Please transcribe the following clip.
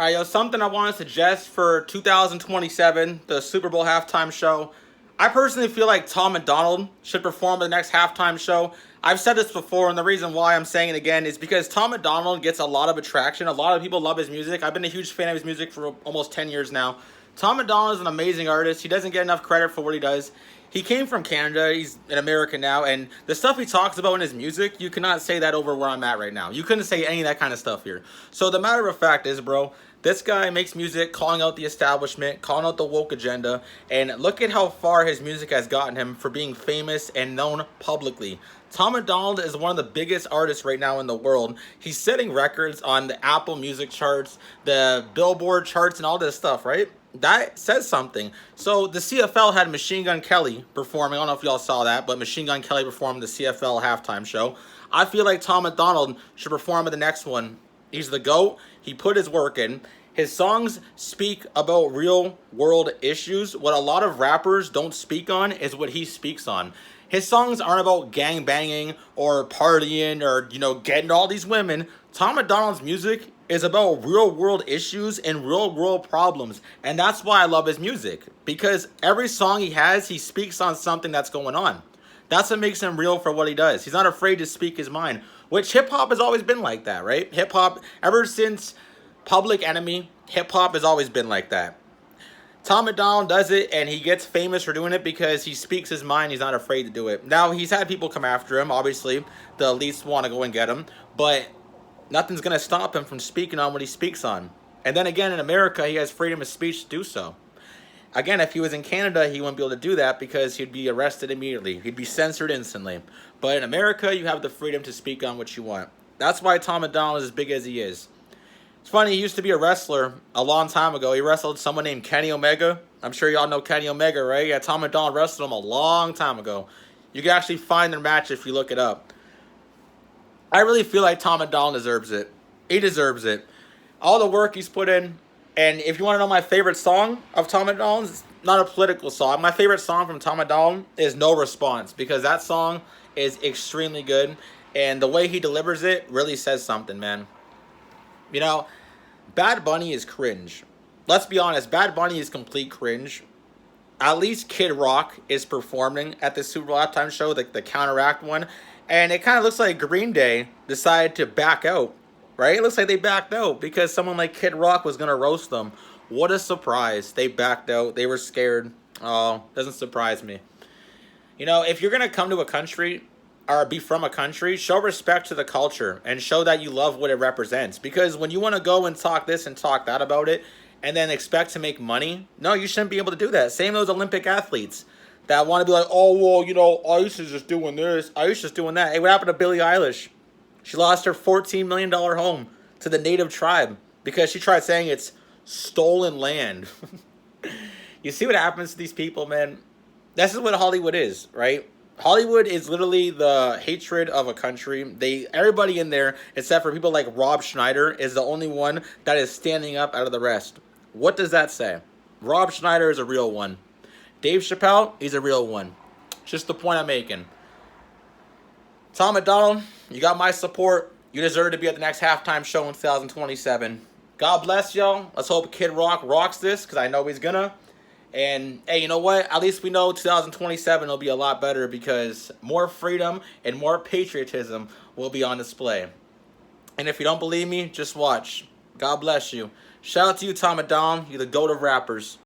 All right, yo, something I want to suggest for 2027, the Super Bowl halftime show. I personally feel like Tom MacDonald should perform the next halftime show. I've said this before, and the reason why I'm saying it again is because Tom MacDonald gets a lot of attraction. A lot of people love his music. I've been a huge fan of his music for almost 10 years now. Tom MacDonald is an amazing artist. He doesn't get enough credit for what he does. He came from Canada. He's in America now, and the stuff he talks about in his music, you cannot say that over where I'm at right now. You couldn't say any of that kind of stuff here. So the matter of fact is, bro, this guy makes music calling out the establishment, calling out the woke agenda, and look at how far his music has gotten him for being famous and known publicly. Tom MacDonald is one of the biggest artists right now in the world. He's setting records on the Apple Music charts, the Billboard charts, and all this stuff, right? That says something. So the CFL had Machine Gun Kelly performing. I don't know if y'all saw that, but Machine Gun Kelly performed the CFL halftime show. I feel like Tom MacDonald should perform at the next one. He's the GOAT. He put his work in. His songs speak about real world issues. What a lot of rappers don't speak on is what he speaks on. His songs aren't about gang banging or partying or, getting all these women. Tom MacDonald's music is about real world issues and real world problems. And that's why I love his music. Because every song he has, he speaks on something that's going on. That's what makes him real for what he does. He's not afraid to speak his mind, which hip-hop has always been like that, right? Hip-hop, ever since Public Enemy, hip-hop has always been like that. Tom MacDonald does it, and he gets famous for doing it because he speaks his mind. He's not afraid to do it. Now, he's had people come after him. Obviously, the elites want to go and get him. But nothing's going to stop him from speaking on what he speaks on. And then again, in America, he has freedom of speech to do so. Again, if he was in Canada, he wouldn't be able to do that because he'd be arrested immediately. He'd be censored instantly. But in America, you have the freedom to speak on what you want. That's why Tom MacDonald is as big as he is. It's funny, he used to be a wrestler a long time ago. He wrestled someone named Kenny Omega. I'm sure y'all know Kenny Omega, right? Yeah, Tom MacDonald wrestled him a long time ago. You can actually find their match if you look it up. I really feel like Tom MacDonald deserves it. He deserves it. All the work he's put in. And if you want to know my favorite song of Tom MacDonald, it's not a political song. My favorite song from Tom MacDonald is No Response, because that song is extremely good. And the way he delivers it really says something, man. Bad Bunny is cringe. Let's be honest, Bad Bunny is complete cringe. At least Kid Rock is performing at the Super Bowl halftime show, the counteract one. And it kind of looks like Green Day decided to back out, right? It looks like they backed out because someone like Kid Rock was going to roast them. What a surprise. They backed out. They were scared. Oh, doesn't surprise me. If you're going to come to a country or be from a country, show respect to the culture and show that you love what it represents. Because when you want to go and talk this and talk that about it and then expect to make money, no, you shouldn't be able to do that. Same those Olympic athletes that want to be like, oh, well, Ice is just doing this, Ice is just doing that. Hey, what happened to Billie Eilish? She lost her $14 million home to the native tribe because she tried saying it's stolen land. You see what happens to these people, man? This is what Hollywood is, right? Hollywood is literally the hatred of a country. Everybody in there, except for people like Rob Schneider, is the only one that is standing up out of the rest. What does that say? Rob Schneider is a real one. Dave Chappelle, he's a real one. Just the point I'm making. Tom MacDonald, you got my support. You deserve to be at the next halftime show in 2027. God bless y'all. Let's hope Kid Rock rocks this, because I know he's gonna. And, hey, you know what? At least we know 2027 will be a lot better because more freedom and more patriotism will be on display. And if you don't believe me, just watch. God bless you. Shout out to you, Tom MacDonald. You're the GOAT of rappers.